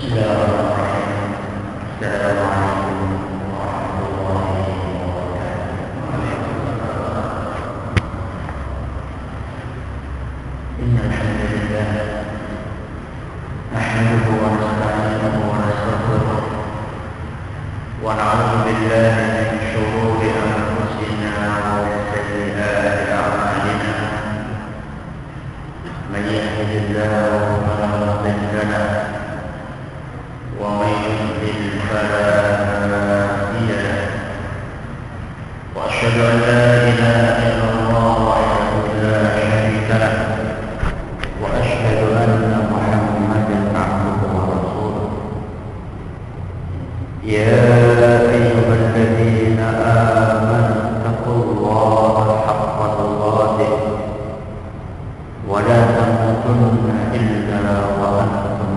Bismillahirrahmanirrahim. Assalamualaikum warahmatullahi wabarakatuh. Innal hamdalillah nahmaduhu wa nasta'inuhu wa nastaghfiruh wa na'udzu billahi min shururi anfusina wa min sayyiati a'malina. Man yahdihillahu fala mudilla lahu ومن يضلل فلا هادي له واشهد ان لا اله الا الله وحده لا شريك له واشهد ان محمدا عبده ورسوله يا ايها الذين امنوا اتقوا الله حق تقاته ولا تموتن الا وانتم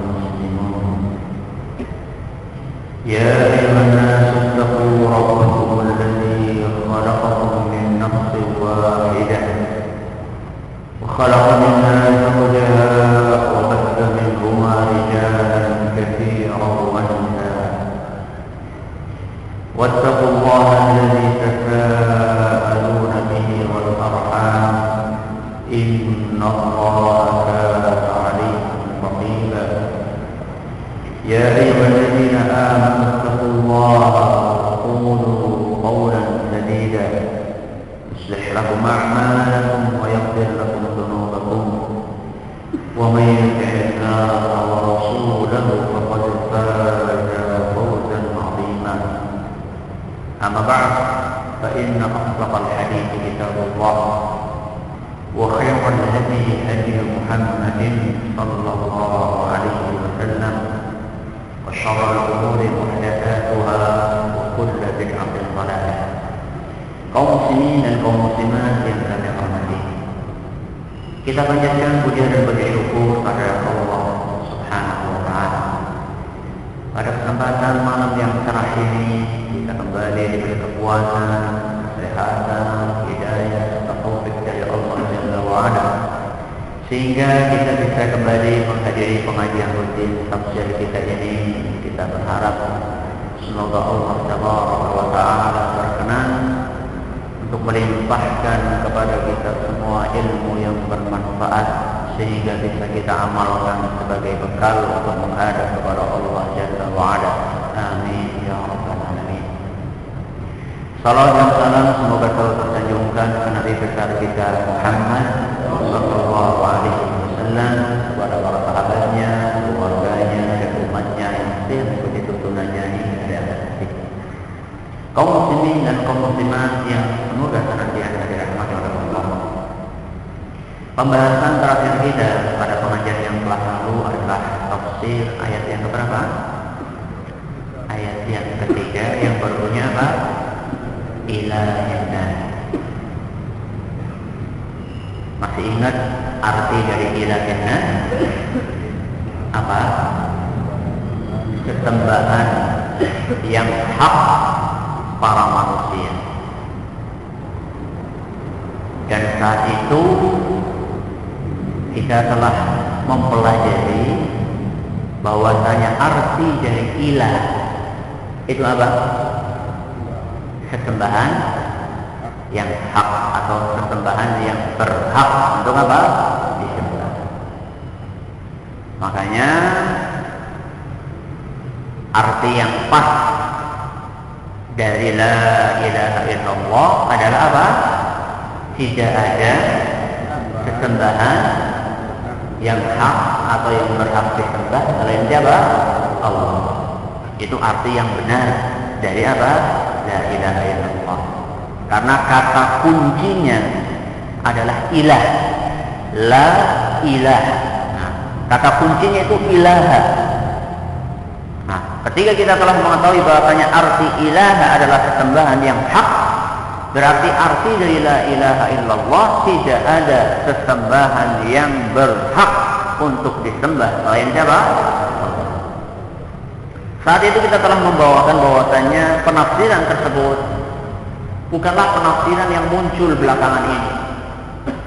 يا أيها الناس اتقوا ربكم الذي خلقكم من نفس واحدة وخلق منها زوجها وبث منهما رجالا كثيرا ونساء واتقوا الله الذي تساءلون به والأرحام إن الله كان عليكم رقيبا يا أيها الذين آمنوا اتقوا الله وقولوا قولا سديدا يصلح لكم أعمالكم ويغفر لكم ذنوبكم ومن يطع الله ورسوله فقد فاز فوزا عظيما أما بعد فإن أصدق الحديث كتاب الله وخير الهدي هدي محمد صلى الله عليه وسلم وشر الأمور محدثاتها وكل بدعة ضلالة. Kaum muslimin dan kaum muslimat yang kami hormati, kita panjatkan puja dan bersyukur pada Allah Subhanahu wa taala. Pada kesempatan malam yang cerah ini kita kembali diberi kekuatan, kesehatan, hidayah, taufik dari Allah Jalla wa Ala, sehingga kita bisa kembali menghadiri pengajian rutin tafsir kita ini. Kita berharap semoga Allah Taala berkenan untuk melimpahkan kepada kita semua ilmu yang bermanfaat, sehingga bisa kita amalkan sebagai bekal untuk menghadap kepada Allah Jalla wa Ala. Amin ya rabbal alamin. Salam dan salam semoga selalu tersanjungkan ke Nabi besar kita Muhammad sallallahu alaihi wasallam, kepada para sahabatnya, keluarganya, dan umatnya yang setia mengikuti tuntunannya hingga akhir hayat. Kaum muslimin dan kaum muslimat yang semoga senantiasa dirahmati oleh Allah. Pembahasan terakhir kita pada pengajian yang telah lalu adalah tafsir ayat yang keberapa? Ayat yang ketiga yang berbunyi apa? Ilahina. Masih ingat arti dari ilahina? Apa? Sesembahan yang hak para manusia. Dan saat itu kita telah mempelajari bahwasanya arti dari ilah itu apa? Sesembahan yang hak atau sesembahan yang berhak untuk apa? Disembah. Makanya arti yang pas dari la ilaha illallah adalah apa? Tidak ada sesembahan yang hak atau yang berhak disembah selain siapa? Allah. Itu arti yang benar dari apa? La ilaha illallah. Karena kata kuncinya adalah ilah. La ilaha. Nah, kata kuncinya itu ilaha. Nah, ketika kita telah mengetahui bahwasanya arti ilaha adalah sesembahan yang hak, berarti arti dari la ilaha illallah tidak ada sesembahan yang berhak untuk disembah selain siapa? Saat itu kita telah membawakan bahwasanya penafsiran tersebut bukanlah penafsiran yang muncul belakangan ini,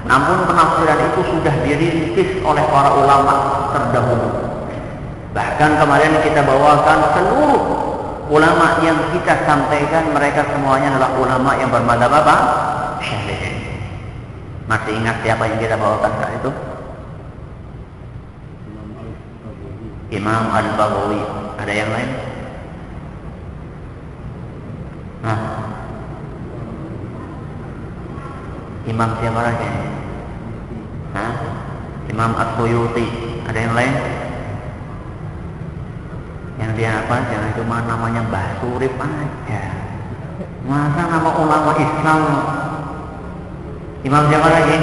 namun penafsiran itu sudah dirintis oleh para ulama terdahulu. Bahkan kemarin kita bawakan seluruh ulama yang kita sampaikan, mereka semuanya adalah ulama yang bermadzhab apa? Syafi'i. Masih ingat siapa yang kita bawakan saat itu? Imam Al-Baghawi. Ada yang lain? Nah, imam siapa lagi? Hah? Imam As-Suyuti. Ada yang lain? Yang dia apa? Jangan cuma namanya Mbah Surip aja. Masa nama ulama Islam? Imam siapa lagi?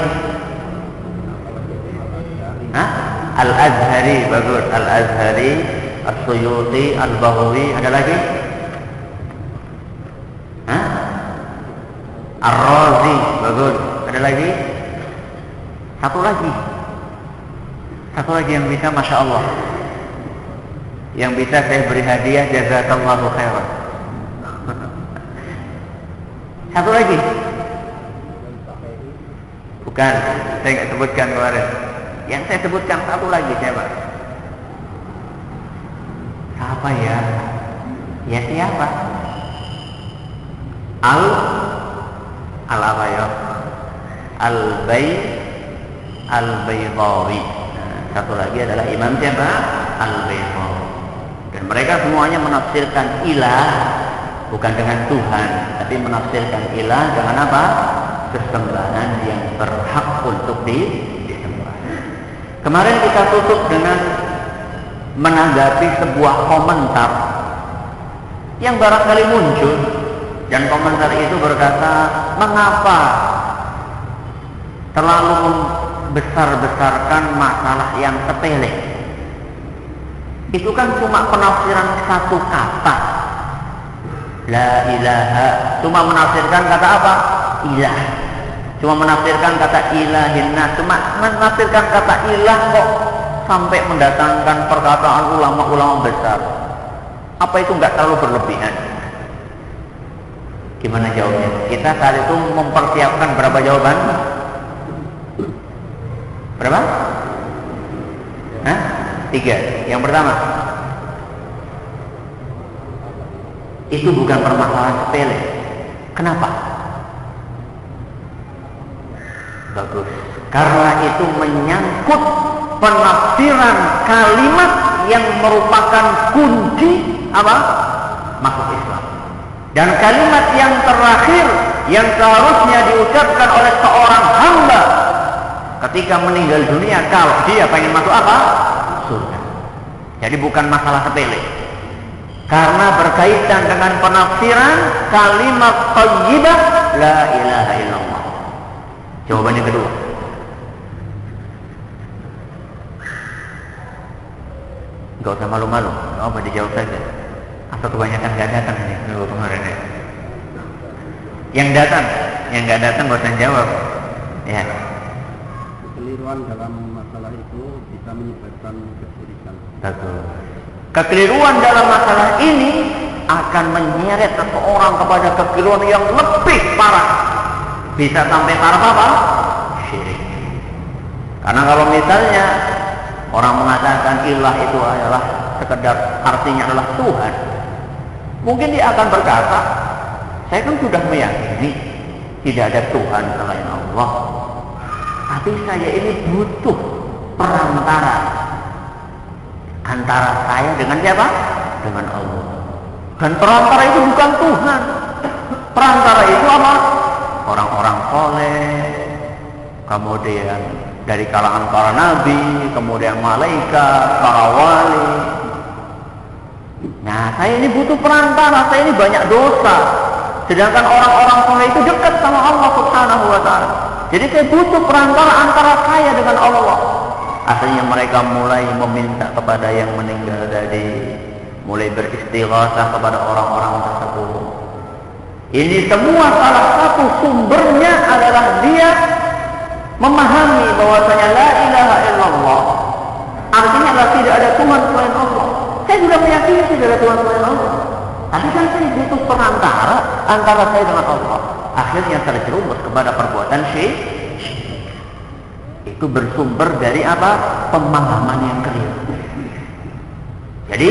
Hah? Al-Azhari, bagus. Al-Azhari, As-Suyuti, Al-Baghawi. Ada lagi? Hah? Ar-Razi, bagus. Ada lagi? Satu lagi. Satu lagi yang bisa, Masya Allah. Yang bisa saya beri hadiah, jazakallahu khairan. Satu lagi. Bukan, saya nggak sebutkan kemarin. Yang saya sebutkan satu lagi siapa? Siapa ya? Ya siapa? Al apa ya? Al-Baydawi. Satu lagi adalah Imam siapa? Al-Baydawi. Dan mereka semuanya menafsirkan ilah bukan dengan Tuhan, tapi menafsirkan ilah dengan apa? Kesembahan yang berhak untuk disembah. Kemarin kita tutup dengan menanggapi sebuah komentar yang barangkali muncul, dan komentar itu berkata, mengapa terlalu membesar-besarkan masalah yang sepele? Itu kan cuma penafsiran satu kata, la ilaha, cuma menafsirkan kata apa? Ilah. Cuma menafsirkan kata ilahinna, cuma menafsirkan kata ilah kok sampai mendatangkan perkataan ulama-ulama besar. Apa itu nggak terlalu berlebihan? Gimana jawabnya? Kita saat itu mempersiapkan berapa jawaban? Berapa? Hah? 3. Yang pertama, itu bukan permasalahan sepele. Kenapa? Bagus. Karena itu menyangkut penafsiran kalimat yang merupakan kunci apa? Masuk Islam. Dan kalimat yang terakhir yang seharusnya diucapkan oleh seorang hamba ketika meninggal dunia kalau dia pengen masuk apa? Surga. Jadi bukan masalah sepele. Karena berkaitan dengan penafsiran kalimat thayyibah la ilaha illallah. Jawabannya kedua. Gak usah malu-malu, apa dijawab saja. Atau kebanyakan gak datang ini minggu kemarin ya. Yang datang, yang gak datang gak usah jawab. Ya. Kekeliruan dalam masalah itu bisa menyebabkan kesulitan. Betul. Kekeliruan dalam masalah ini akan menyeret seseorang kepada kekeliruan yang lebih parah. Bisa sampai taraf apa? Syirik. Karena kalau misalnya orang mengatakan ilah itu adalah sekedar artinya adalah Tuhan, mungkin dia akan berkata, saya kan sudah meyakini tidak ada Tuhan selain Allah, tapi saya ini butuh perantara antara saya dengan siapa? Dengan Allah. Dan perantara itu bukan Tuhan. Perantara itu apa? Orang-orang soleh, kemudian dari kalangan para nabi, kemudian malaikat, para wali. Nah, saya ini butuh perantara, saya ini banyak dosa. Sedangkan orang-orang soleh itu dekat sama Allah Subhanahu wa ta'ala. Jadi saya butuh perantara antara saya dengan Allah. Akhirnya mereka mulai meminta kepada yang meninggal tadi, mulai beristighatsah kepada orang-orang tersebut. Ini semua salah satu sumbernya adalah dia memahami bahwasanya la ilaha illallah artinya adalah tidak ada Tuhan selain Allah. Saya sudah meyakini tidak ada Tuhan selain Allah, tapi kan saya butuh perantara antara saya dengan Allah. Akhirnya terjerumus kepada perbuatan syirik. Itu bersumber dari apa? Pemahaman yang keliru. Jadi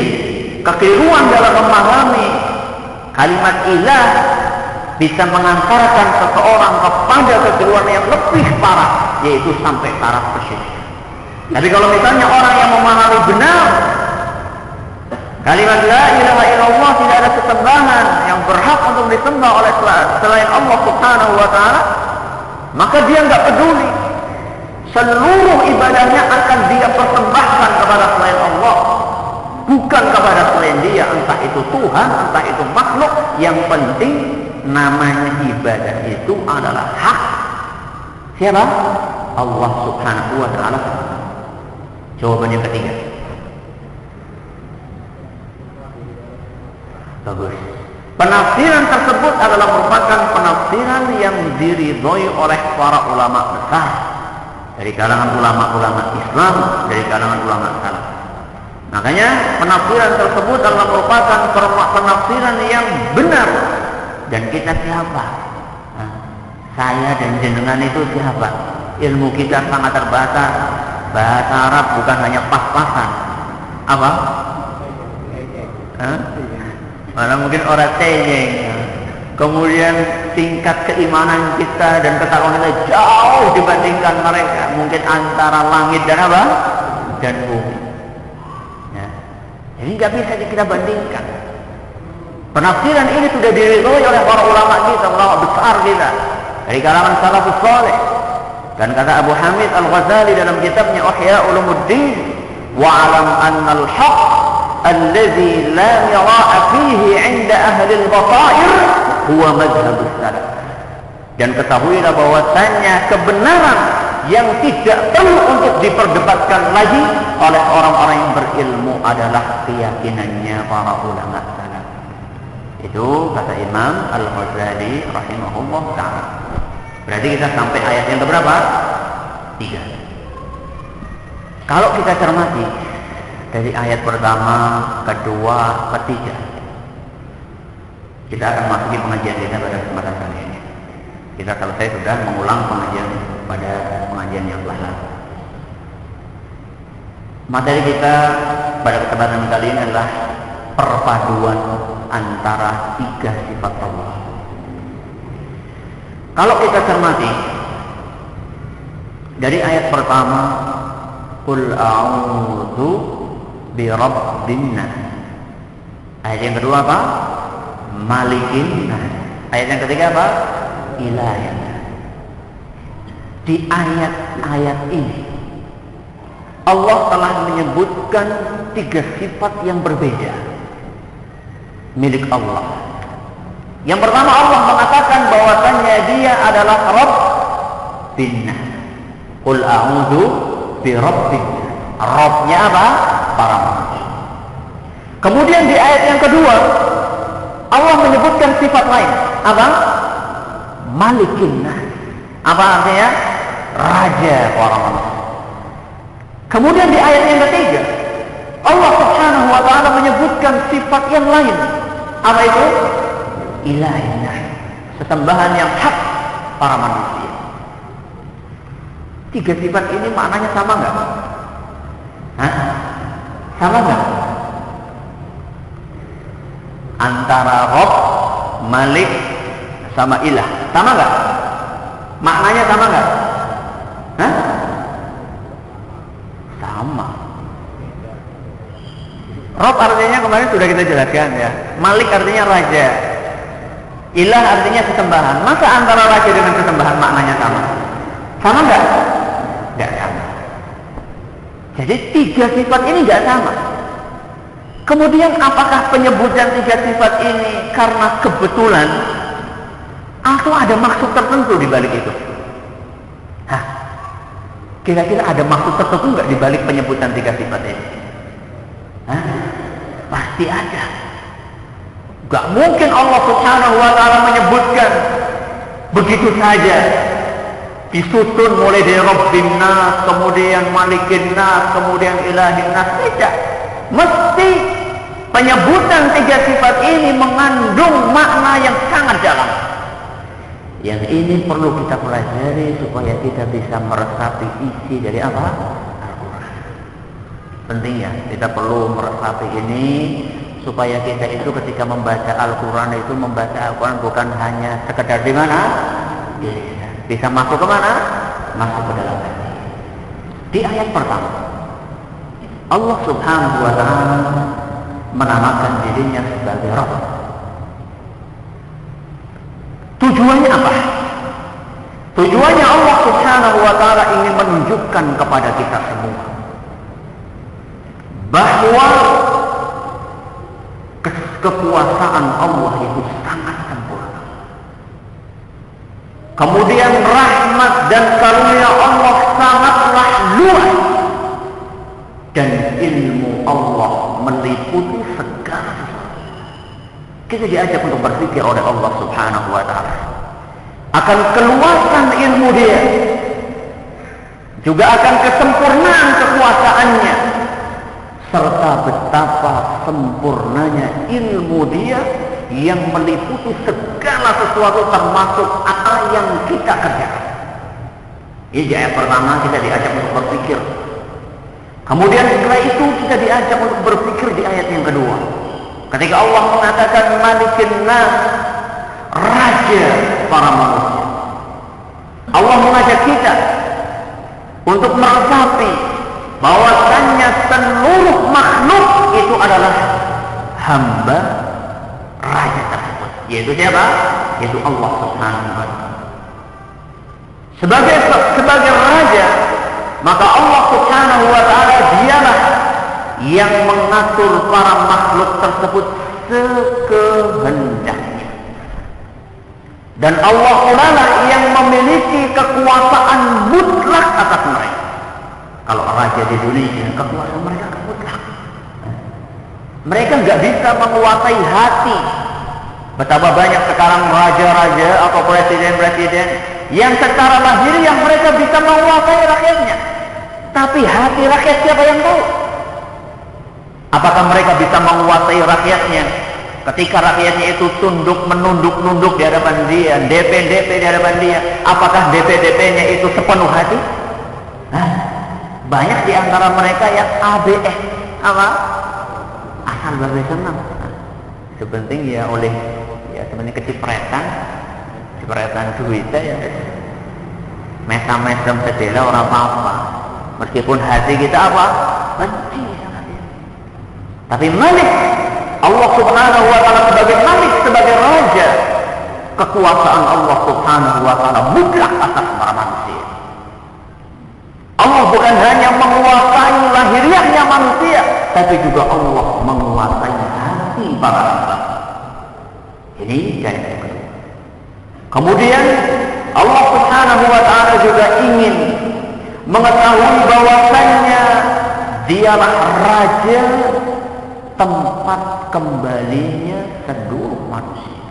kekeliruan dalam memahami kalimat ilah bisa mengantarkan seseorang kepada kekeliruan yang lebih parah, yaitu sampai taraf kesyirikan. Tapi kalau misalnya orang yang memahami benar kalimat la ilaha illallah, tidak ada sesembahan yang berhak untuk disembah oleh selain Allah Subhanahu wa ta'ala, maka dia nggak peduli, seluruh ibadahnya akan dia persembahkan kepada selain Allah, bukan kepada selain dia, entah itu Tuhan, entah itu makhluk. Yang penting namanya ibadah itu adalah hak siapa? Allah Subhanahu wa ta'ala. Jawaban yang ketiga. Bagus. Penafsiran tersebut adalah merupakan penafsiran yang diridhoi oleh para ulama besar dari kalangan ulama-ulama Islam, dari kalangan ulama salaf. Makanya penafsiran tersebut adalah merupakan penafsiran yang benar. Dan kita siapa? Saya dan jenengan itu siapa? Ilmu kita sangat terbatas. Bahasa Arab bukan hanya pas-pasan. Apa? Malah mungkin orang cengeng. Kemudian tingkat keimanan kita dan ketakwaan kita jauh dibandingkan mereka. Mungkin antara langit dan apa? Dan bumi. Ya. Jadi nggak bisa kita bandingkan. Penafsiran ini sudah diridhoi oleh para ulama kita, ulama besar kita dari kalangan salafus saleh. Dan kata Abu Hamid Al-Ghazali dalam kitabnya Ihya Ulumuddin, wa'alam anna al-haq alladhi la mira'a fihi 'inda ahli al-basair huwa madhhab as-salaf. Dan ketahuilah bahwasannya kebenaran yang tidak perlu untuk diperdebatkan lagi oleh orang-orang yang berilmu adalah keyakinannya para ulama salaf. Itu kata Imam Al-Ghazali rahimahullah ta'ala. Berarti kita sampai ayat yang keberapa? 3. Kalau kita cermati dari ayat pertama, kedua, ketiga, kita akan masuki pengajian kita pada kesempatan kali ini. Kita selesai sudah mengulang pengajian pada pengajian yang lalu. Materi kita pada kesempatan kali ini adalah perpaduan antara 3 sifat Allah. Kalau kita cermati dari ayat pertama, Qul a'udzu birabbin nas. Ayat yang kedua apa? Malikin nas. Ayat yang ketiga apa? Ilahin nas. Di ayat-ayat ini Allah telah menyebutkan 3 sifat yang berbeda milik Allah. Yang pertama, Allah mengatakan bahwasannya dia adalah Rabbin nas. Qul a'udzu birabbin nas. Rabbnya apa? Para manusia. Kemudian di ayat yang kedua Allah menyebutkan sifat lain. Apa? Malikin nas. Apa artinya? Raja para manusia. Kemudian di ayat yang ketiga Allah Subhanahu wa ta'ala menyebutkan sifat yang lain. Apa itu? Ilahina, sesembahan yang hak para manusia. 3 sifat ini maknanya sama nggak? Sama nggak? Antara Rabb, Malik, sama Ilah, sama nggak? Maknanya sama nggak? Sama. Rabb artinya kemarin sudah kita jelaskan ya. Malik artinya raja. Ilah artinya sesembahan. Masa antara raja dengan sesembahan maknanya sama? Sama nggak? Nggak sama. Jadi 3 sifat ini nggak sama. Kemudian apakah penyebutan 3 sifat ini karena kebetulan atau ada maksud tertentu di balik itu? Kira-kira ada maksud tertentu nggak di balik penyebutan 3 sifat ini? Pasti ada. Gak mungkin Allah Subhanahu wa ta'ala menyebutkan begitu saja, disusun mulai dari Rabbin nas, kemudian Malikin nas, kemudian Ilahin nas. Tidak. Mesti penyebutan 3 sifat ini mengandung makna yang sangat dalam. Yang ini perlu kita pelajari supaya kita bisa meresapi isi dari apa? Al-Quran. Penting ya, kita perlu meresapi ini supaya kita itu ketika membaca Al-Quran itu membaca Al-Quran bukan hanya sekedar di mana, bisa masuk ke mana, masuk ke dalam hati. Di ayat pertama, Allah Subhanahu wa Ta'ala menamakan dirinya sebagai Rabb. Tujuannya apa? Tujuannya Allah Subhanahu wa Ta'ala ingin menunjukkan kepada kita semua bahwa kekuasaan Allah itu sangat sempurna. Kemudian rahmat dan karunia Allah sangatlah luas, dan ilmu Allah meliputi segala sesuatu. Kita diajak untuk berpikir oleh Allah Subhanahu wa Ta'ala akan keluasan ilmu Dia, juga akan kesempurnaan kekuasaannya, serta betapa sempurnanya ilmu Dia yang meliputi segala sesuatu termasuk apa yang kita kerjakan. Ini di ayat pertama kita diajak untuk berpikir. Kemudian setelah itu kita diajak untuk berpikir di ayat yang kedua, ketika Allah mengatakan Malikin Nas, Raja para manusia. Allah mengajak kita untuk meresapi bahwasannya seluruh makhluk itu adalah hamba Raja tersebut. Yaitu siapa? Yaitu Allah Subhanahu wa Ta'ala. Sebagai Raja, maka Allah Subhanahu wa Ta'ala dialah yang mengatur para makhluk tersebut sekehendaknya. Dan Allah pula yang memiliki kekuasaan mutlak atas mereka. Kalau raja di dunia, kekuasaan mereka mutlak. Mereka nggak bisa menguasai hati. Betapa banyak sekarang raja-raja atau presiden-presiden yang secara lahiriah mereka bisa menguasai rakyatnya. Tapi hati rakyat siapa yang tahu? Apakah mereka bisa menguasai rakyatnya ketika rakyatnya itu menunduk di hadapan dia, DP di hadapan dia? Apakah DP-nya itu sepenuh hati? Banyak di antara mereka yang ABS, apa? Asal bersenang. Sepenting ya oleh sebenarnya kecipretan duitnya ya. Mesam-mesam sedela orang apa-apa. Meskipun hati kita apa? Benci sama dia. Tapi Malik, Allah Subhanahu wa Ta'ala sebagai Malik, sebagai Raja, kekuasaan Allah Subhanahu wa Ta'ala mutlak atas para manusia. Allah bukan hanya menguasai lahiriahnya manusia, tapi juga Allah menguasai hati para hamba. Ini dari yang kedua. Kemudian Allah Subhanahu wa Ta'ala juga ingin mengetahui bahwasannya dialah Raja tempat kembalinya seluruh manusia.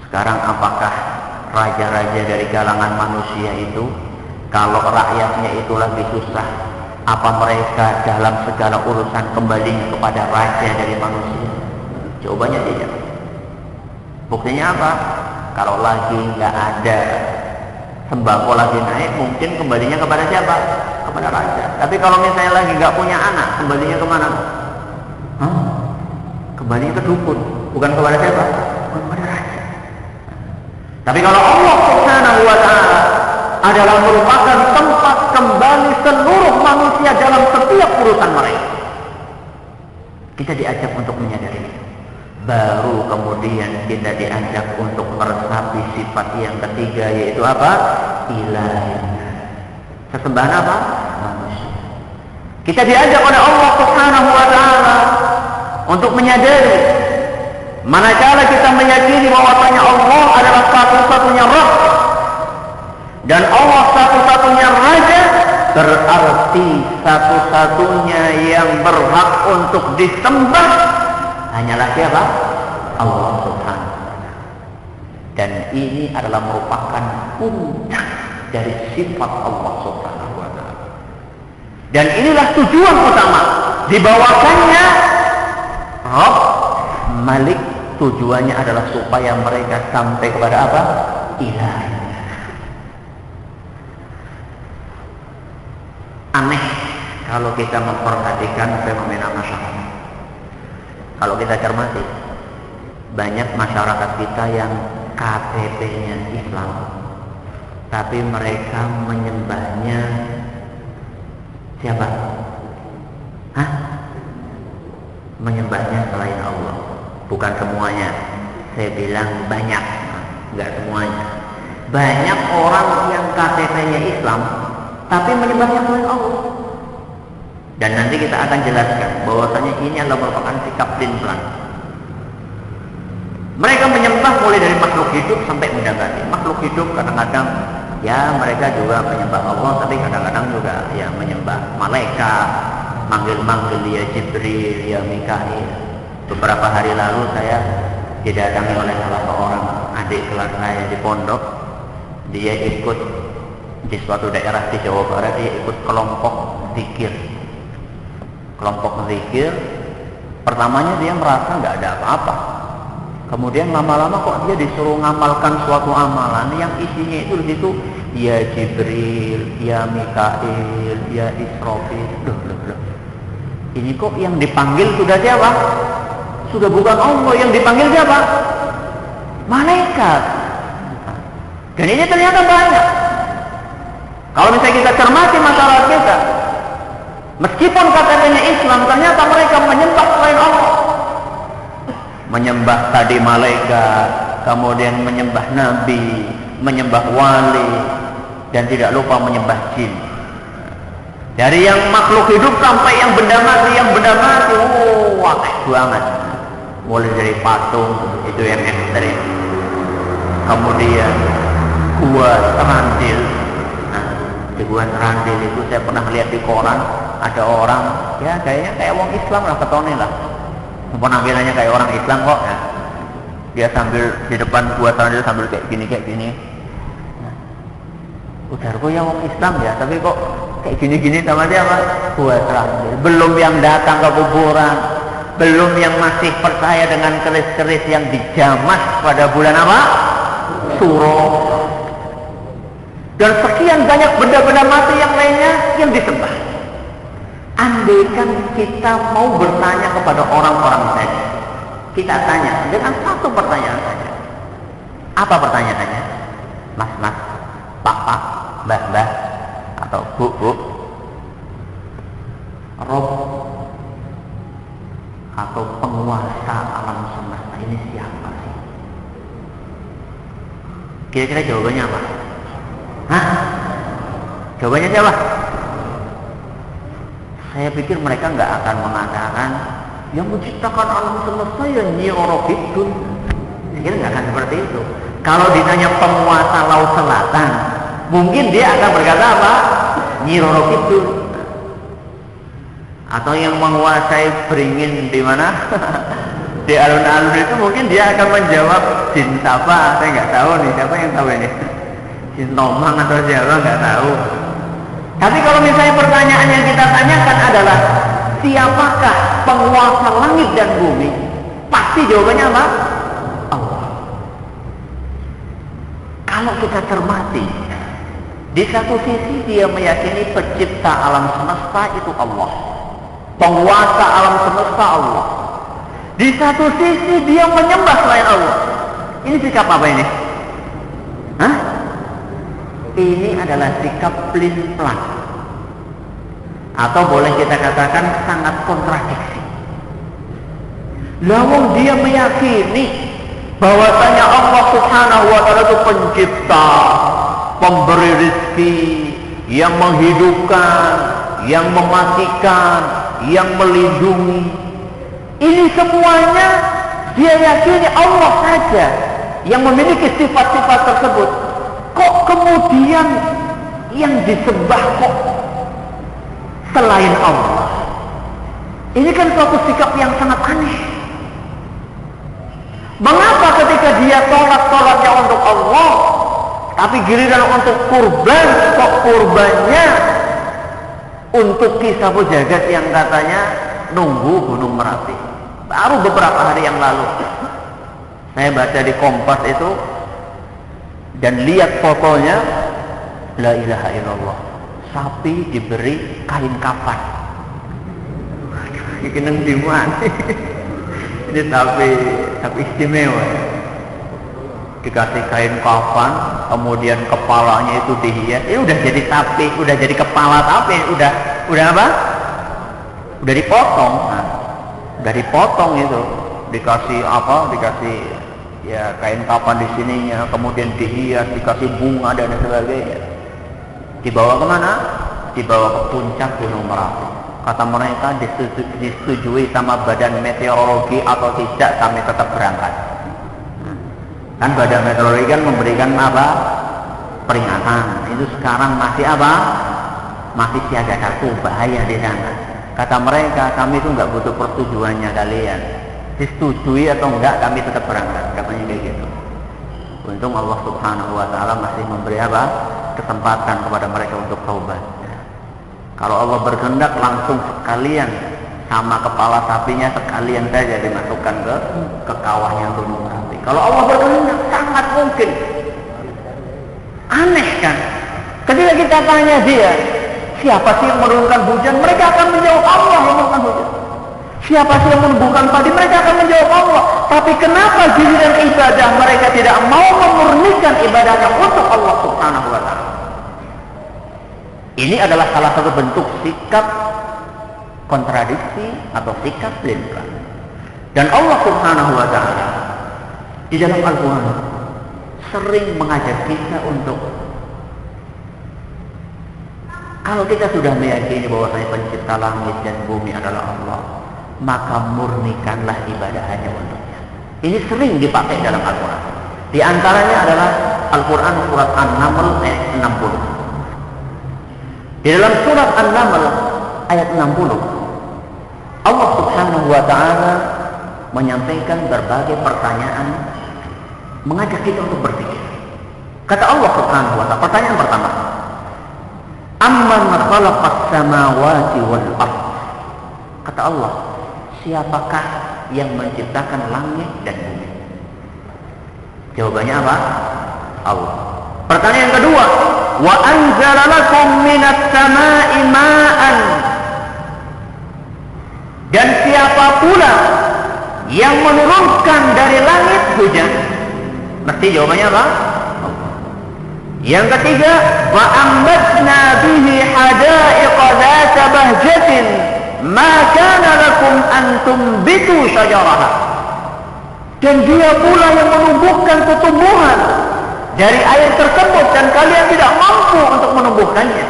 Sekarang apakah raja-raja dari kalangan manusia itu, kalau rakyatnya itu lagi susah, apa mereka dalam segala urusan kembalinya kepada raja dari manusia? Jawabannya tidak. Buktinya apa? Kalau lagi nggak ada sembako, lagi naik, mungkin kembalinya kepada siapa? Kepada raja. Tapi kalau misalnya lagi nggak punya anak, kembalinya kemana? Kembalinya ke dukun, bukan kepada siapa? Bukan kepada raja. Tapi kalau Allah Subhanahu wa Ta'ala adalah merupakan tempat kembali seluruh manusia dalam setiap urusan mereka, kita diajak untuk menyadari itu. Baru kemudian kita diajak untuk meresapi sifat yang ketiga, yaitu apa? Ilahi. Sesembahan apa? Manusia. Kita diajak oleh Allah Subhanahu wa Ta'ala untuk menyadari, manakala kita meyakini bahwasanya Allah adalah satu-satunya Rabb dan Allah satu-satunya Raja, berarti satu-satunya yang berhak untuk disembah hanyalah siapa? Allah Subhanahu wa Ta'ala. Dan ini adalah merupakan puncak dari sifat Allah Subhanahu wa Ta'ala. Dan inilah tujuan utama dibawakannya Rabb, Malik. Tujuannya adalah supaya mereka sampai kepada apa? Ilahi. Aneh kalau kita memperhatikan fenomena masyarakat. Kalau kita cermati, banyak masyarakat kita yang KTP-nya Islam, tapi mereka menyembahnya siapa? Hah? Menyembahnya selain Allah. Bukan semuanya. Saya bilang banyak, enggak semuanya. Banyak orang yang KTP-nya Islam, tapi menyembahnya selain Allah. Dan nanti kita akan jelaskan bahwasanya ini adalah merupakan sikap pelin-pelan. Mereka menyembah mulai dari makhluk hidup sampai mendapati. Makhluk hidup kadang-kadang ya mereka juga menyembah Allah, tapi kadang-kadang juga ya menyembah malaikat, manggil-manggil ya Jibril, ya Mikail. Beberapa hari lalu saya didatangi oleh salah seorang adik kelas saya di pondok. Dia ikut di suatu daerah di Jawa Barat, dia ikut kelompok zikir. Kelompok zikir, pertamanya dia merasa nggak ada apa-apa. Kemudian lama-lama kok dia disuruh ngamalkan suatu amalan yang isinya itu di situ ya Jibril, ya Mikail, ya Israfil. Loh. Ini kok yang dipanggil sudah siapa? Sudah bukan Allah, yang dipanggil siapa? Malaikat. Dan ini ternyata banyak. Kalau misalnya kita cermati masalah kita, meskipun katanya Islam, ternyata mereka menyembah selain Allah. Menyembah tadi malaikat, kemudian menyembah nabi, menyembah wali, dan tidak lupa menyembah jin. Dari yang makhluk hidup sampai yang benda mati, wah banget. Mulai dari patung, itu yang ekstrim. Kemudian gua Serandil. Nah, di gua Serandil itu saya pernah lihat di koran, ada orang, ya kayaknya kayak orang Islam lah, ketone lah. Penampilannya kayak orang Islam kok ya. Dia sambil di depan gua Serandil sambil kayak gini. Nah, udarku ya orang Islam ya, tapi kok kayak gini sama dia apa? Gua Serandil. Belum yang datang ke kuburan, belum yang masih percaya dengan keris-keris yang dijamas pada bulan apa? Suro. Dan sekian banyak benda-benda mati yang lainnya yang disembah. Andaikan kita mau bertanya kepada orang-orang tadi, kita tanya dengan satu pertanyaan saja. Apa pertanyaannya? Mas, pak, mbah, atau bu, Rob atau penguasa alam semesta ini siapa sih? Kira-kira jawabannya apa? Hah? Jawabannya siapa? Saya pikir mereka nggak akan mengatakan yang menciptakan alam semesta ya Nyi Roro Kidul. Saya kira nggak akan seperti itu. Kalau ditanya penguasa Laut Selatan, mungkin dia akan berkata apa? Nyi Roro Kidul. Atau yang menguasai beringin di mana? Di alun-alun itu mungkin dia akan menjawab jin siapa? Saya nggak tahu nih, siapa yang tahu ini? Jin Tomang atau siapa nggak tahu. Tapi kalau misalnya pertanyaan yang kita tanyakan adalah siapakah penguasa langit dan bumi? Pasti jawabannya apa? Allah. Kalau kita cermati, di satu sisi dia meyakini pencipta alam semesta itu Allah, penguasa alam semesta Allah. Di satu sisi dia menyembah selain Allah. Ini sikap apa ini? Hah? Ini adalah sikap pelin-pelan, atau boleh kita katakan sangat kontradiksi. Lawang dia meyakini bahwasanya Allah Subhanahu wa Ta'ala itu pencipta, pemberi rezeki, yang menghidupkan, yang mematikan, yang melindungi. Ini semuanya dia yakini Allah saja yang memiliki sifat-sifat tersebut. Kok kemudian yang disembah kok selain Allah? Ini kan suatu sikap yang sangat aneh. Mengapa ketika dia sholatnya untuk Allah, tapi giliran untuk kurban, kok kurbannya untuk kisah jagat yang katanya nunggu Gunung Merapi? Baru beberapa hari yang lalu saya baca di Kompas itu dan lihat fotonya, la ilaha illallah, sapi diberi kain kafan. iki nang dimuan. Ini tapi istimewa ya. Dikasih kain kafan, kemudian kepalanya itu dihias, ini udah jadi sapi, udah jadi kepala sapi, udah apa? Udah dipotong, udah dipotong itu, dikasih apa? Dikasih ya kain kafan di sininya, kemudian dihias, dikasih bunga dan sebagainya. Dibawa kemana? Dibawa ke puncak Gunung Merapi. Kata mereka disetujui sama badan meteorologi atau tidak, kami tetap berangkat. Kan badan meteorologi kan memberikan apa? Peringatan. Itu sekarang masih apa? Masih siaga 1, bahaya di sana. Kata mereka, kami itu nggak butuh persetujuannya kalian. Disetujui atau enggak, kami tetap berangkat. Katanya kayak gitu. Untung Allah Subhanahu Wa Taala masih memberi apa? Kesempatan kepada mereka untuk taubat. Kalau Allah berkehendak langsung sekalian sama kepala sapinya sekalian saja dimasukkan ke kawahnya Gunung Merapi. Kalau Allah berkehendak sangat mungkin. Aneh kan? Ketika kita tanya dia, siapa sih yang menurunkan hujan? Mereka akan menjawab Allah yang menurunkan hujan. Siapa sih yang menumbuhkan padi? Mereka akan menjawab Allah. Tapi kenapa giliran ibadah mereka tidak mau memurnikan ibadahnya untuk Allah Subhanahu Wa Taala? Ini adalah salah satu bentuk sikap kontradiksi atau sikap pelin-pelan. Dan Allah Subhanahu Wa Taala di dalam Al-Quran sering mengajak kita untuk, kalau kita sudah meyakini bahwasanya pencipta langit dan bumi adalah Allah, maka murnikanlah ibadah hanya untuknya. Ini sering dipakai dalam Al-Quran. Di antaranya adalah Al-Quran surat An-Naml ayat 60. Di dalam surat An-Naml ayat 60, Allah Subhanahu Wa Taala menyampaikan berbagai pertanyaan, mengajak kita untuk berpikir. Kata Allah Subhanahu Wa Taala, pertanyaan pertama, Amman khalaqas samawati wal ardh. Kata Allah, siapakah yang menciptakan langit dan bumi? Jawabannya apa? Allah. Pertanyaan kedua, wa anzala lakum minas samai ma'an. Dan siapa pula yang menurunkan dari langit hujan? Mesti jawabannya apa? Allah. Yang ketiga, wa ambatna bihi hadaiqa dzata bahjatin ma kana lakum an tumbitu syajaraha. Dan dia pula yang menumbuhkan tumbuhan dari air tersebut dan kalian tidak mampu untuk menumbuhkannya.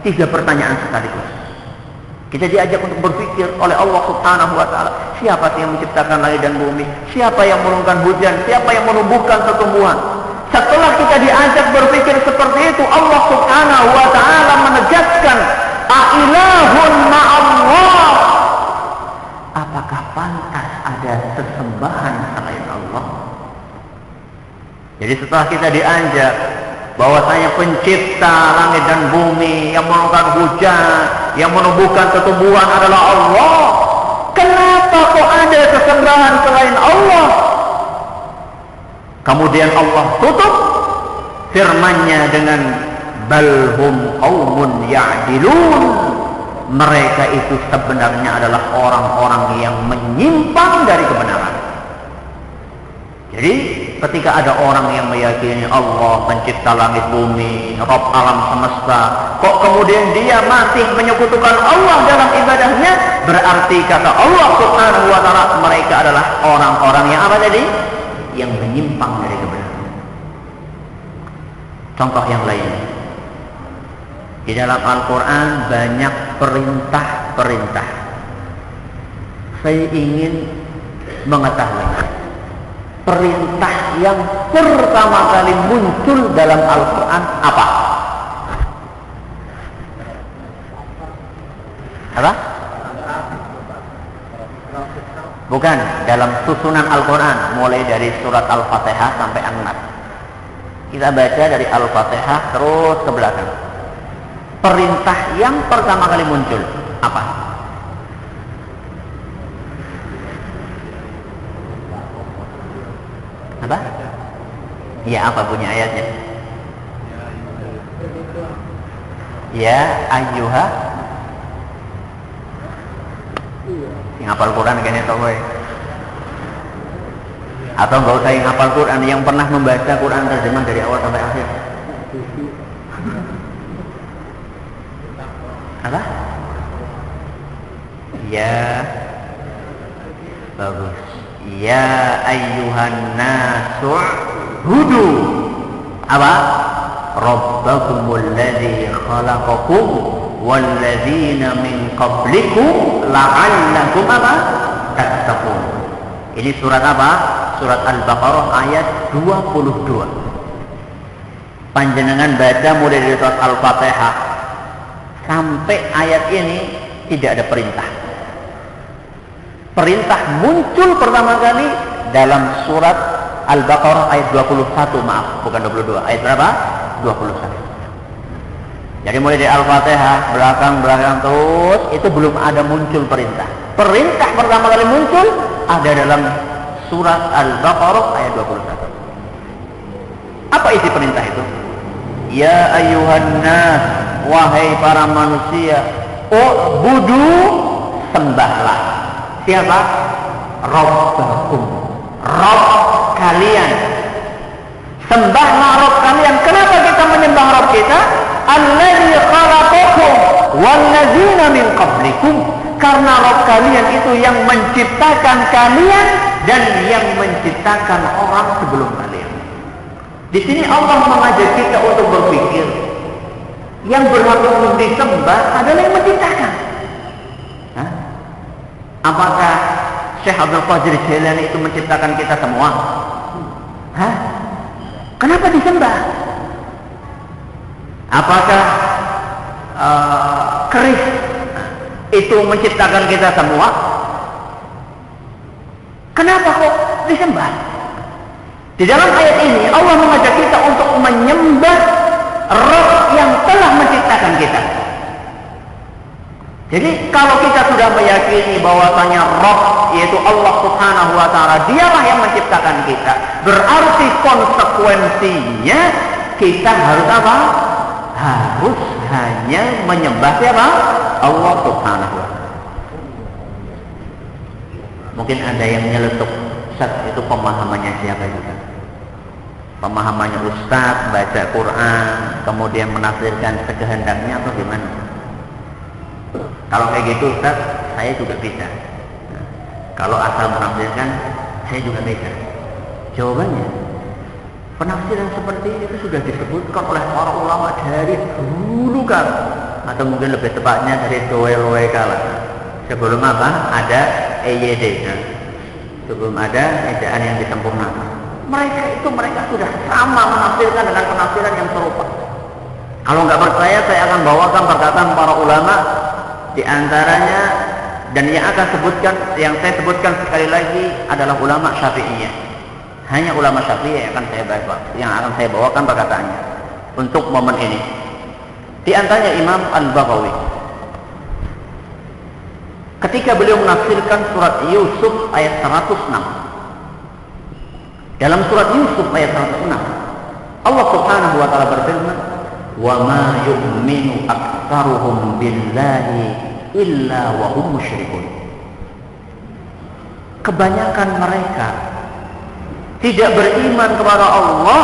3 pertanyaan sekaligus. Kita diajak untuk berpikir oleh Allah Subhanahu Wa Taala, siapa sih yang menciptakan langit dan bumi? Siapa yang menurunkan hujan? Siapa yang menumbuhkan tumbuhan? Setelah kita diajak berpikir seperti itu, Allah Subhanahu Wa Taala menegaskan, Ailahun ma'allah. Apakah pantas ada sesembahan selain Allah? Jadi setelah kita diajak bahwasanya pencipta langit dan bumi, yang menurunkan hujan, yang menumbuhkan tumbuhan adalah Allah, kenapa kok ada sesembahan selain Allah? Kemudian Allah tutup firman-Nya dengan balhum qaumun ya'dilun. Mereka itu sebenarnya adalah orang-orang yang menyimpang dari kebenaran. Jadi ketika ada orang yang meyakini Allah pencipta langit bumi, Rabb alam semesta, kok kemudian dia masih menyekutukan Allah dalam ibadahnya, berarti kata Allah Subhanahu Wa Taala, mereka adalah orang-orang yang apa tadi? Yang menyimpang dari kebenaran. Contoh yang lain, di dalam Al-Quran banyak perintah-perintah. Saya ingin mengetahui perintah yang pertama kali muncul dalam Al-Quran apa? Apa? Bukan, dalam susunan Al-Quran, mulai dari surat Al-Fatihah sampai An-Nas. Kita baca dari Al-Fatihah terus ke belakang. Perintah yang pertama kali muncul apa? Apa? Ya, apa bunyi ayatnya? Ya ayyuha Yang hafal Quran kayaknya tau gue. Atau nggak usah yang hafal Quran, yang pernah membaca Quran terjemah dari awal sampai akhir. Apa? Ya, bagus. Ya ayyuhan nasu hudu. Apa? Rabbakumul ladzi khalaqakum walladzina min qablikum la'allakum apa? Tattaqun. Ini surat apa? Surat Al-Baqarah ayat 22. Panjenengan baca mulai dari surat Al-Fatihah sampai ayat ini tidak ada perintah. Perintah muncul pertama kali dalam surat Al-Baqarah ayat 21, maaf, bukan 22. Ayat berapa? 21. Jadi mulai dari Al-Fatihah, belakang terus, itu belum ada muncul perintah. Perintah pertama kali muncul ada dalam surat Al-Baqarah ayat 21. Apa isi perintah itu? Ya ayyuhan nas, wahai para manusia, u'budu, sembahlah. Siapa? Rabbakum, Rabb kalian. Sembahlah Rabb kalian. Kenapa kita menyembah Rabb kita? Alladzi khalaqakum walladzina min qablikum. Karena Rabb kalian itu yang menciptakan kalian dan yang menciptakan orang sebelum kalian. Di sini Allah mengajak kita untuk berpikir, yang berhak untuk disembah adalah yang menciptakan. Hah? Apakah Syekh Abdul Qadir Jailani itu menciptakan kita semua? Hah? Kenapa disembah? Apakah keris itu menciptakan kita semua? Kenapa kok disembah? Di dalam ayat ini Allah mengajak kita untuk menyembah Rabb yang telah menciptakan kita. Jadi kalau kita sudah meyakini bahwasanya Rabb yaitu Allah Subhanahu wa taala, dialah yang menciptakan kita, berarti konsekuensinya kita harus apa? Harus hanya menyembah siapa? Allah Subhanahu wa taala. Mungkin ada yang nyeletuk, Ustaz, itu pemahamannya siapa juga? Pemahamannya Ustaz baca Quran kemudian menafsirkan sekehendaknya atau gimana? Kalau kayak gitu Ustaz, saya juga bisa. Nah, kalau asal menafsirkan, saya juga bisa. Jawabannya, penafsiran seperti ini itu sudah disebutkan oleh para ulama dari dulu kan, atau mungkin lebih tepatnya dari doel-doel kala. Sebelum apa? Ada EYD. Nah, sebelum ada ejaan yang disempurnakan. Mereka sudah sama menafsirkan dengan penafsiran yang serupa. Kalau nggak percaya, saya akan bawakan perkataan para ulama. Di antaranya, dan yang saya sebutkan sekali lagi adalah ulama Syafi'iyah. Hanya ulama Syafi'iyah yang akan saya bawakan perkataannya untuk momen ini. Di antaranya Imam Al-Baghawi, ketika beliau menafsirkan surat Yusuf ayat 106. Dalam surat Yusuf ayat 106, Allah Subhanahu wa taala berfirman, "Wa ma yu'minu aktsaruhum billahi illa wa hum musyrikun." Kebanyakan mereka tidak beriman kepada Allah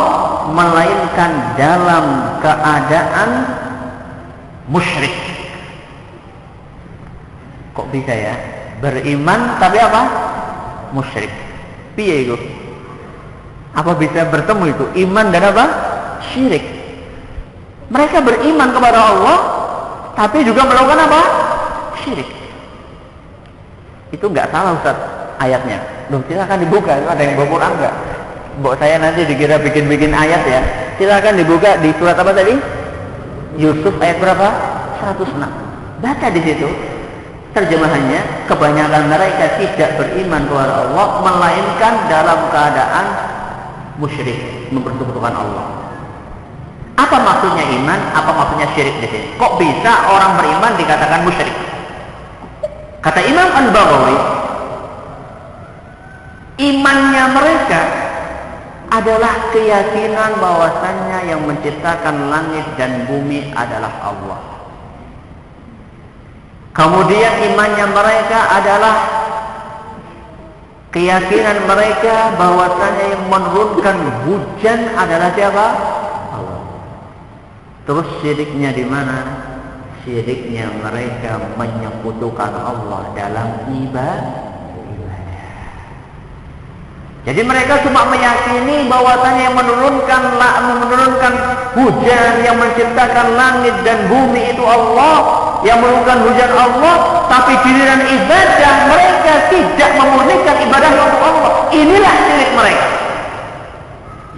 melainkan dalam keadaan musyrik. Kok bisa ya? Beriman tapi apa? Musyrik. Piye itu? Apa bisa bertemu itu? Iman dan apa? Syirik. Mereka beriman kepada Allah tapi juga melakukan apa? Syirik. Itu nggak salah Ustaz ayatnya. Loh, silakan dibuka. Ada yang bawa Quran nggak? Mbok saya nanti dikira bikin ayat ya. Silakan dibuka di surat apa tadi? Yusuf ayat berapa? 106. Baca di situ. Terjemahannya, kebanyakan mereka tidak beriman kepada Allah melainkan dalam keadaan musyrik, mempersekutukan Allah. Apa maksudnya iman? Apa maksudnya syirik di sini? Kok bisa orang beriman dikatakan musyrik? Kata Imam Al-Baghawi, imannya mereka adalah keyakinan bahwasannya yang menciptakan langit dan bumi adalah Allah. Kemudian imannya mereka adalah keyakinan mereka bahwasanya yang menurunkan hujan adalah siapa? Allah. Terus syiriknya di mana? Syiriknya mereka menyekutukan Allah dalam ibadah. Jadi mereka cuma meyakini bahwasanya yang menurunkan hujan, yang menciptakan langit dan bumi itu Allah, yang menurunkan hujan Allah, tapi giliran ibadah mereka tidak memurnikan ibadah untuk Allah. Inilah syirik mereka.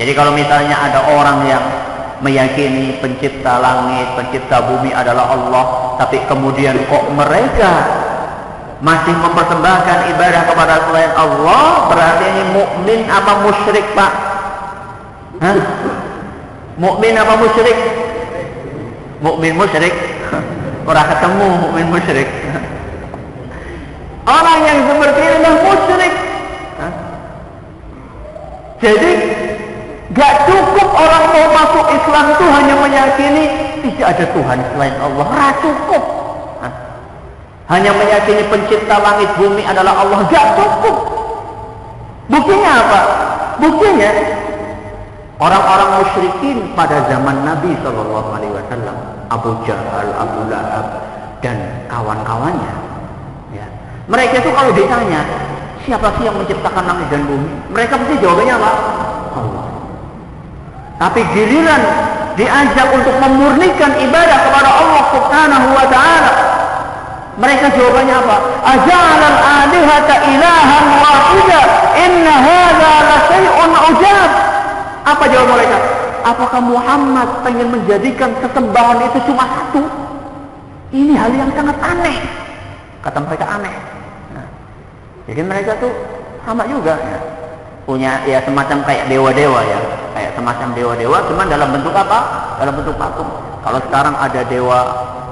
Jadi kalau misalnya ada orang yang meyakini pencipta langit, pencipta bumi adalah Allah, tapi kemudian kok mereka masih mempersembahkan ibadah kepada selain Allah, berarti ini mukmin apa musyrik, Pak? Hah? Mukmin apa musyrik? Mukmin musyrik. Orang ketemu mukmin musyrik. Orang yang seperti ini adalah musyrik. Hah? Jadi gak cukup orang mau masuk Islam itu hanya meyakini tidak ada Tuhan selain Allah. Gak cukup. Hanya meyakini pencipta langit bumi adalah Allah, gak cukup. Buktinya apa? Buktinya orang-orang musyrikin pada zaman Nabi SAW, Abu Jahal, Abu Lahab, dan kawan-kawannya, ya. Mereka itu kalau ditanya siapa sih yang menciptakan langit dan bumi, mereka pasti jawabannya apa? Allah. Tapi giliran diajak untuk memurnikan ibadah kepada Allah Subhanahu wa Ta'ala, mereka jawabannya apa? Aja'alal alihata ilahan wahida inna hadza la syai'un ujab. Apa jawab mereka? Apakah Muhammad pengen menjadikan sesembahan itu cuma satu? Ini hal yang sangat aneh. Kata mereka aneh. Nah, jadi mereka tuh sama juga ya. Punya ya semacam kayak dewa-dewa ya. Kayak semacam dewa-dewa cuman dalam bentuk apa? Dalam bentuk patung. Kalau sekarang ada dewa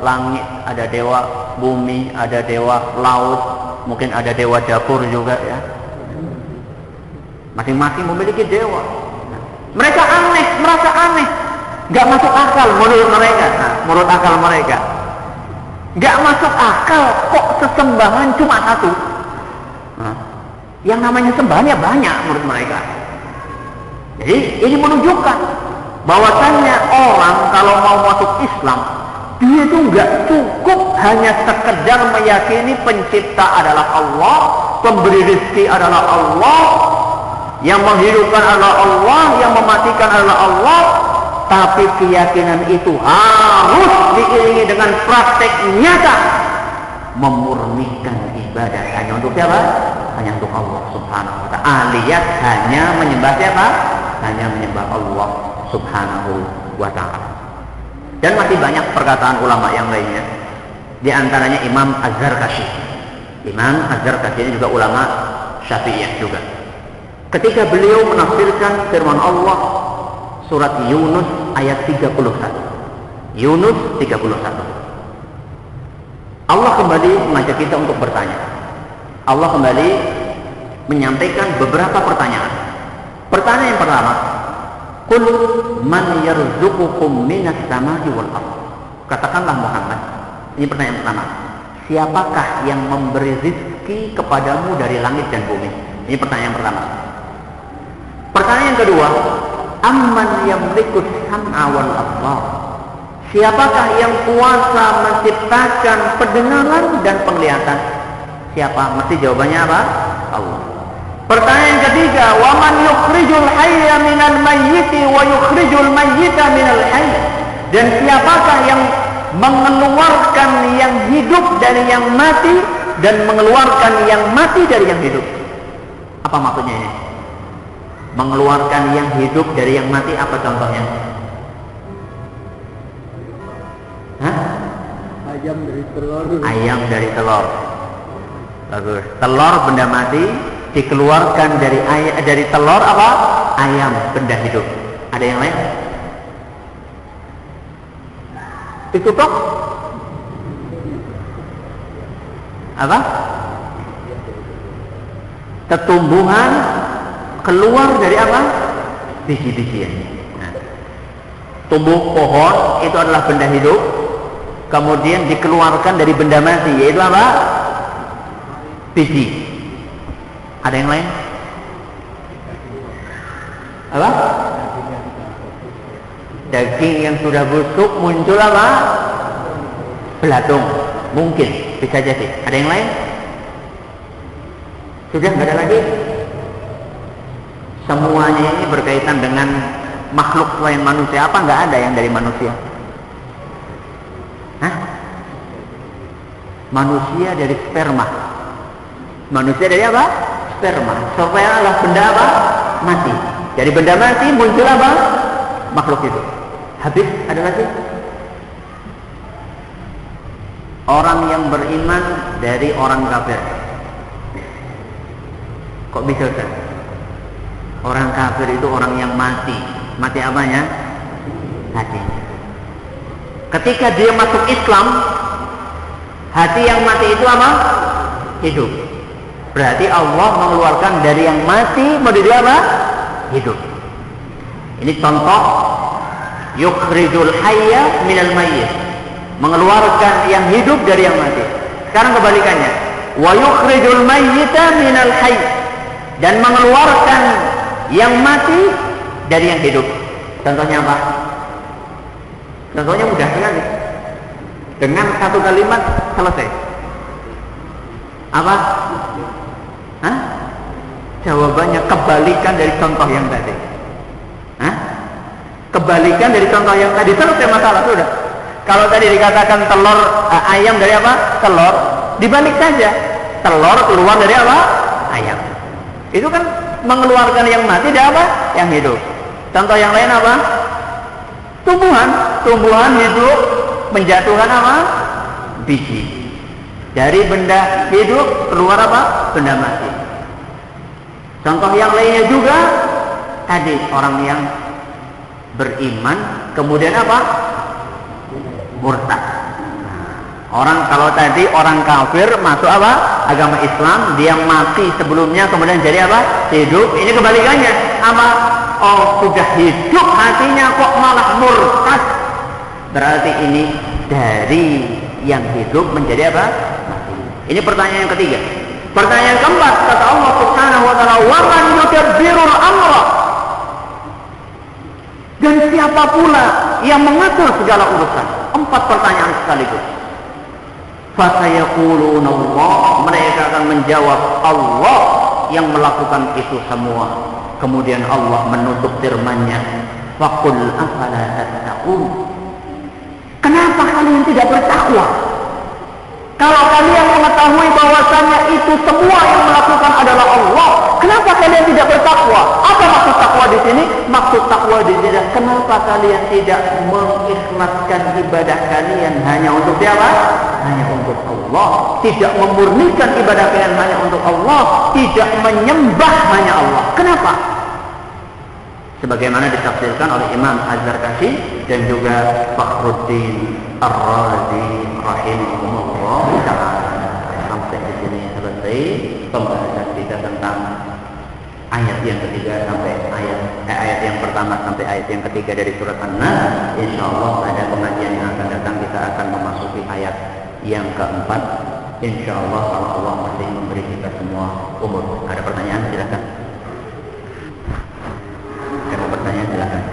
langit, ada dewa bumi, ada dewa laut, mungkin ada dewa dapur juga ya. Masing-masing memiliki dewa. Nah, mereka aneh, merasa aneh, gak masuk akal menurut mereka. Nah, menurut akal mereka, gak masuk akal kok sesembahan cuma satu. Nah, yang namanya sembahan ya banyak menurut mereka. Jadi ini menunjukkan bahwasannya orang kalau mau masuk Islam, dia itu nggak cukup hanya sekedar meyakini pencipta adalah Allah, pemberi rezeki adalah Allah, yang menghidupkan adalah Allah, yang mematikan adalah Allah, tapi keyakinan itu harus diiringi dengan praktek nyata memurnikan ibadah hanya untuk siapa? Hanya untuk Allah Subhanahu wa Ta'ala, alias hanya menyembah siapa? Hanya menyembah Allah Subhanahu wa Ta'ala. Dan masih banyak perkataan ulama yang lainnya. Di antaranya Imam Az-Zarkashi. Imam Az-Zarkashi ini juga ulama Syafi'iyah juga. Ketika beliau menafsirkan firman Allah surat Yunus ayat 31. Yunus 31. Allah kembali mengajak kita untuk bertanya. Allah kembali menyampaikan beberapa pertanyaan. Pertanyaan yang pertama, Qul man yarzuqukum minas samai wal ardh. Katakanlah Muhammad, ini pertanyaan pertama. Siapakah yang memberi rezeki kepadamu dari langit dan bumi? Ini pertanyaan pertama. Pertanyaan kedua, amman yamlikus sam'a wal absar. Siapakah yang kuasa menciptakan pendengaran dan penglihatan? Siapa? Mesti jawabannya apa? Allah. Pertanyaan ketiga, wa man yukhrijul hayya minal mayyiti wa yukhrijul mayyita minal hayy. Dan siapakah yang mengeluarkan yang hidup dari yang mati dan mengeluarkan yang mati dari yang hidup? Apa maksudnya ini? Mengeluarkan yang hidup dari yang mati, apa contohnya? Hah? Ayam dari telur. Ayam dari telur. Bagus. Telur benda mati dikeluarkan dari telur apa? Ayam benda hidup. Ada yang lain? Itu toh? Apa? Tumbuhan keluar dari apa? Biji-bijian. Nah, tumbuh pohon itu adalah benda hidup. kemudian dikeluarkan dari benda mati, yaitu apa? Biji. Ada yang lain? Apa? Daging yang sudah busuk muncul apa? Belatung. Mungkin, bisa jadi. Ada yang lain? Sudah nggak ada lagi? Semuanya ini berkaitan dengan makhluk selain manusia. Apa nggak ada yang dari manusia? Hah? Manusia dari sperma. Manusia dari apa? Sperma. Sperma adalah benda apa? Mati. Dari benda mati muncul apa? Makhluk itu. Habis, ada lagi? Orang yang beriman dari orang kafir. Kok bisa kan? Orang kafir itu orang yang mati. Mati apanya? Hatinya. Ketika dia masuk Islam, hati yang mati itu apa? Hidup. Berarti Allah mengeluarkan dari yang mati menjadi apa? Hidup. Ini contoh yukhrijul hayya minal mayyit, mengeluarkan yang hidup dari yang mati. Sekarang kebalikannya, wa yukhrijul mayyita minal hayy, dan mengeluarkan yang mati dari yang hidup. Contohnya apa? Contohnya mudah sekali. Dengan satu kalimat selesai. Apa? Hah? Jawabannya kebalikan dari contoh yang tadi. Hah? Kebalikan dari contoh yang tadi, selesai masalah sudah. Kalau tadi dikatakan telur ayam dari apa? Telur. Dibalik saja. Telur keluar dari apa? Ayam. Itu kan mengeluarkan yang mati dari apa? Yang hidup. Contoh yang lain apa? Tumbuhan. Tumbuhan hidup menjatuhkan apa? Biji. Dari benda hidup keluar apa? Benda mati. Contoh yang lainnya juga tadi orang yang beriman kemudian apa? Murtad. Orang kalau tadi orang kafir masuk apa? Agama Islam, dia mati sebelumnya kemudian jadi apa? Hidup. Ini kebalikannya. Apa? Oh, sudah hidup hatinya kok malah murtad. Berarti ini dari yang hidup menjadi apa? Mati. Ini pertanyaan yang ketiga. Pertanyaan keempat, kata Allah Subhanahu wa taala, "Wa man yudabbirul amra?" Dan siapa pula yang mengatur segala urusan? 4 pertanyaan sekaligus. Fasayaquluna Allah, mereka akan menjawab Allah yang melakukan itu semua. Kemudian Allah menutup firman-Nya, "Faqul afala tattaqun?" Kenapa kalian tidak bertakwa? Kalau kalian mengetahui bahwasannya itu semua yang melakukan adalah Allah, kenapa kalian tidak bertakwa? Apa maksud takwa di sini? Maksud takwa di sini, kenapa kalian tidak mengikhlaskan ibadah kalian hanya untuk siapa? Hanya untuk Allah. Tidak memurnikan ibadah kalian hanya untuk Allah. Tidak menyembah hanya Allah. Kenapa? Sebagaimana ditafsirkan oleh Imam Az-Zarkashi dan juga Fakhruddin Ar-Razi rahimahullah ta'ala. Sampai di sini selesai pembahasan kita tentang ayat yang ketiga sampai ayat yang pertama sampai ayat yang ketiga dari surat An-Nas. Insyaallah pada pengajian yang akan datang kita akan memasuki ayat yang keempat. Insyaallah kalau Allah masih memberi kita semua umur. Ada pertanyaan silakan. Ada pertanyaan silakan.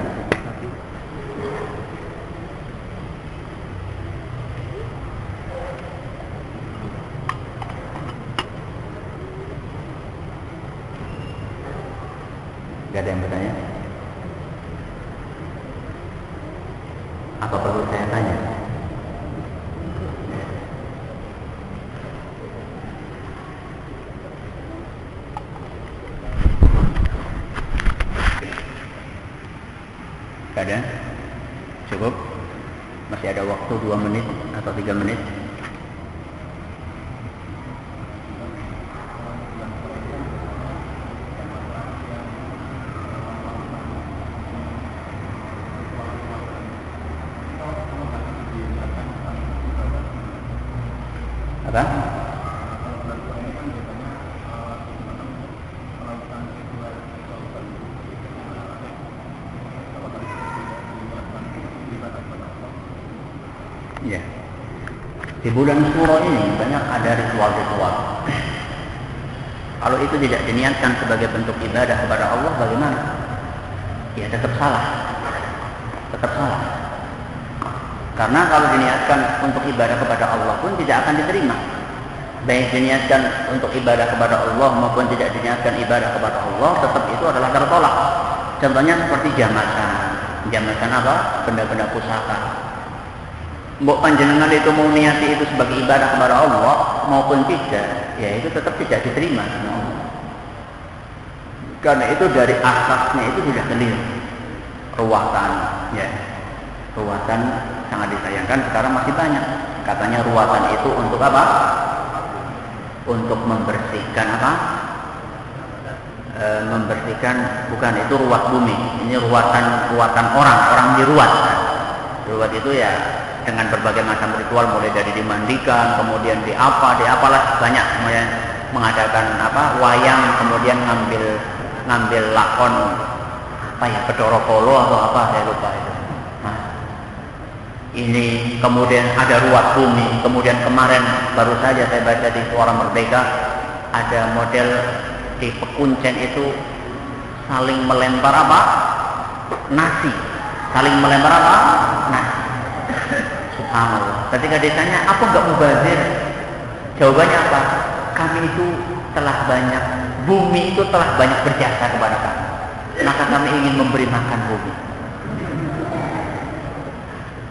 Gak ada yang bertanya? Apa perlu saya tanya? Gak ada? Cukup? Masih ada waktu 2 menit atau 3 menit? Apa? Ya. Di bulan Syuro ini banyak ada ritual-ritual. Kalau itu tidak diniatkan sebagai bentuk ibadah kepada Allah, bagaimana? Ya tetap salah. Tetap salah. Karena kalau diniatkan untuk ibadah kepada Allah pun tidak akan diterima. Baik diniatkan untuk ibadah kepada Allah maupun tidak diniatkan ibadah kepada Allah, tetap itu adalah tertolak. Contohnya seperti jamasan. Jamasan apa? Benda-benda pusaka. Mbok panjenengan itu mau niati itu sebagai ibadah kepada Allah maupun tidak, ya itu tetap tidak diterima. Karena itu dari asasnya itu sudah keliru. Ruwatan, ya. Ruwatan sangat disayangkan sekarang masih banyak. Katanya ruwatan itu untuk apa? Untuk membersihkan apa? Membersihkan, bukan itu ruwat bumi. Ini ruwatan orang diruat. Ruwat itu ya dengan berbagai macam ritual, mulai dari dimandikan, kemudian diapalah banyak, kemudian mengadakan apa wayang, kemudian ngambil lakon apa ya, Bedoro Kolo atau apa saya lupa itu. Nah, ini kemudian ada ruat bumi. Kemudian kemarin baru saja saya baca di Suara Merdeka ada model di Pekuncen itu saling melempar apa? Nasi. Saling melempar apa? Nasi. Subhanallah. Ketika ditanya apa enggak mubazir, jawabannya apa? Kami itu telah banyak, bumi itu telah banyak berjasa kepada kami, maka kami ingin memberi makan bumi.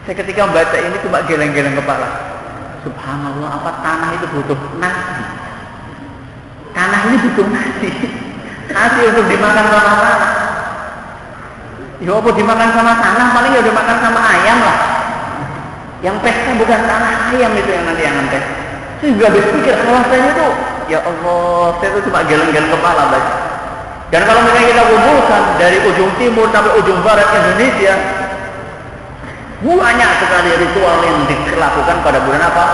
Saya ketika membaca ini cuma geleng-geleng kepala. Subhanallah, apa tanah itu butuh nasi? Tanah ini butuh nasi. Nasi untuk dimakan sama tanah. Ya apa dimakan sama tanah, paling ya dimakan sama ayam lah. Yang pesta bukan tanah, ayam itu yang nanti yang pesta. Saya juga habis pikir alasannya tuh, ya Allah, saya tuh cuma geleng-geleng kepala baca. Dan kalau misalnya kita kumpulkan dari ujung timur sampai ujung barat Indonesia, banyak sekali ritual yang dilakukan pada bulan apa?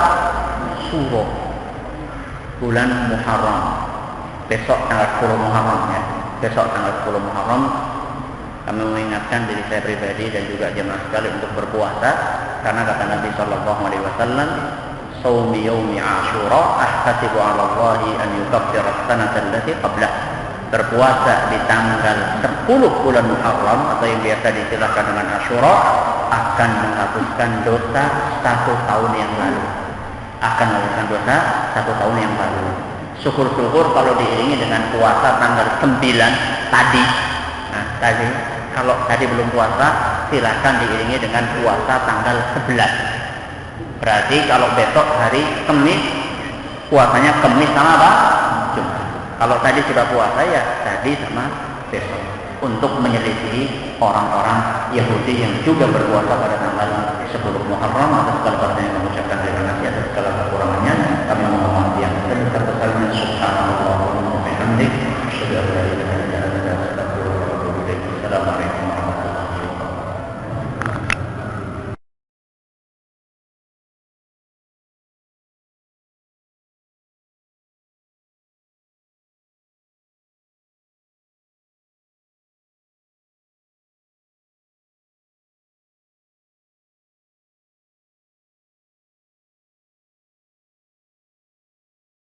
Syuro, bulan Muharram. Besok tanggal 10 Muharram ya. Besok tanggal 10 Muharram kami mengingatkan diri saya pribadi dan juga jemaah sekali untuk berpuasa, karena kata Nabi sallallahu alaihi wasallam, "Shaumi yaumi Asyura ahtasibu 'ala Allahi an yukaffira as-sanata allati qablah." Berpuasa di tanggal 10 bulan Muharram atau yang biasa diistilahkan dengan Asyura akan menghapuskan dosa 1 tahun yang lalu. Akan menghapuskan dosa 1 tahun yang lalu. Syukur-syukur kalau diiringi dengan puasa tanggal 9 tadi. Nah, kalau tadi belum puasa, silakan diiringi dengan puasa tanggal 11. Berarti kalau besok hari Kamis, puasanya Kamis sama apa? Jumat. Kalau tadi sudah puasa ya tadi sama besok. Untuk menyelisihi orang-orang Yahudi yang juga berpuasa pada tanggal 10 Muharram